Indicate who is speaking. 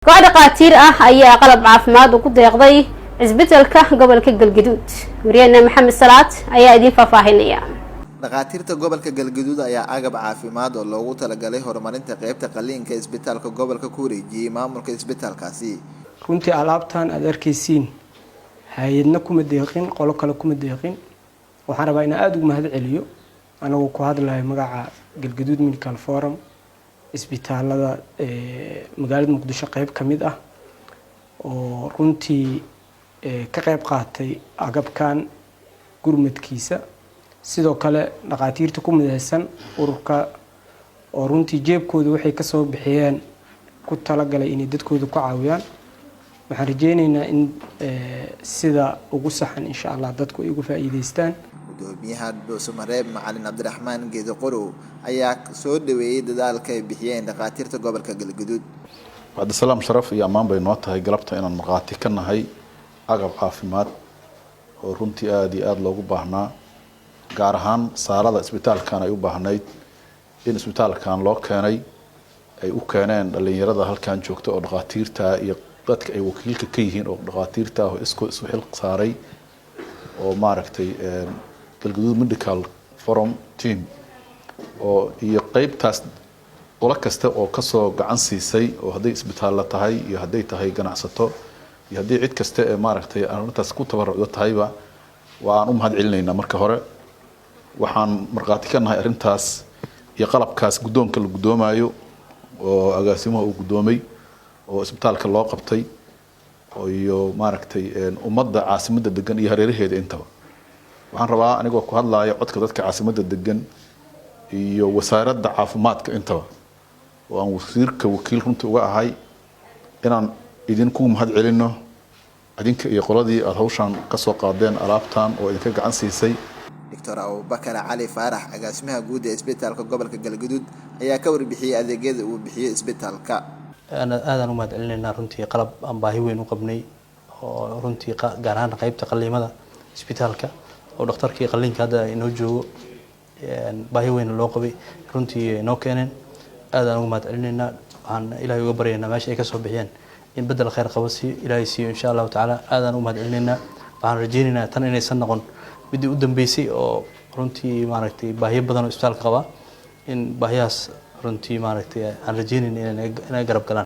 Speaker 1: koox dhaqaatiir ah ayaa qalab caafimaad ku deeqday isbitaalka gobolka Galgaduud. Wariyana Maxamed Salaad ayaa idin faahfaahinaya.
Speaker 2: dhaqaatiirta gobolka Galgaduud ayaa agab caafimaad oo loogu talagalay horumarinta qaybta qaliinka isbitaalka gobolka ku wareejiyay maamulka isbitaalkaasi.
Speaker 3: runtii alaabtan aad arkaysiin hay'adna kuma deeqin qolo kale kuma deeqin waxaan rabaa in aad ugu mahad celiyo anagu ku hadlayo magaca Galgaduud Medical Forum isbitaalada magaalada Muqdisho qayb kamid ah oo runtii ka qayb qaatay agabkan gurmadkiisa sidoo kale dhaqaatiirta ku midaysan ururka oo runtii jeebkooda waxay ka soo bixiyeen ku talagalay in dadkooda ku caawiyaan waxaan rajeynaynaa in sida ugu saxan insha Allah dadku ay ugu faa'iideystaan
Speaker 2: gudoomiyaha Doosumareeb Macalin Cabdiraxmaan Geedo Qorow ayaa soo dhaweeyay dadaalka ay bixiyeen dhaqaatiirta gobolka Galgaduud.
Speaker 4: Wada salaam sharaf iyo amaan bay noo tahay galabta inaan marqaati ka nahay agab caafimaad oo runtii aad iyo aad loogu baahnaa gaar ahaan saalada isbitaalkan ay u baahnayd in isbitaalkan loo keenay ay u keeneen dhalinyarada halkan joogta oo dhaqaatiirta iyo dadka ay wakiilka ka yihiin oo dhaqaatiirta oo isku xil saaray oo maaragtay Galgaduud Medical Forum team oo iyo qaybtaas qolo kasta oo ka soo gacan siisay oo haday isbitaal la tahay iyo haday tahay ganacsato iyo haday cid kasta ee maaragtay arintaas ku tabarucdo tahayba waan u mahad celinaynaa marka hore waxaan marqaati ka nahay arintaas iyo qalabkaas gudoonka la gudoomayo oo agaasimaha uu gudoomay oo isbitaalka loo qabtay oo iyo maaragtay ummadda caasimada degan iyo hareeraheeda intaba waxaan rabaa anigoo ku hadlayo codka dadka caasimada degan iyo wasaaradda caafimaadka intaba oo aan wasiirka wakiil runtii uga ahay inaan idinku mahad celino adinka iyo qoladii aad hawshan ka soo qaadeen alaabtan oo idinka gacan siisay.
Speaker 2: Dr. Abubakar Ali Faarax agaasimaha guud ee isbitaalka gobolka Galgaduud ayaa ka warbixiyay adeegyada uu bixiyo isbitaalka.
Speaker 5: aadaan u mahad celinaynaa runtii qalab aan baahi weyn u qabnay oo runtii gaar ahaan qaybta qaliimada isbitaalka oo dhakhtarkii qaliinka hadda inoo joogo baahi weyn loo qabay runtii inoo keeneen aadaan ugu mahad celinaynaa waxaan ilaahay uga baryaynaa meesha ay ka soo bixiyeen in bedel khayr qabo si ilaahay siiyo insha Allah taala aadaan ugu mahad celinaynaa waxaan rajeynaynaa tan inaysan noqon midii u dambeysay oo runtii maaragtay baahi badan oo isbitaalka qaba in baahiyaas runtii maaragtay aan rajeynaynaa inay garab galaan.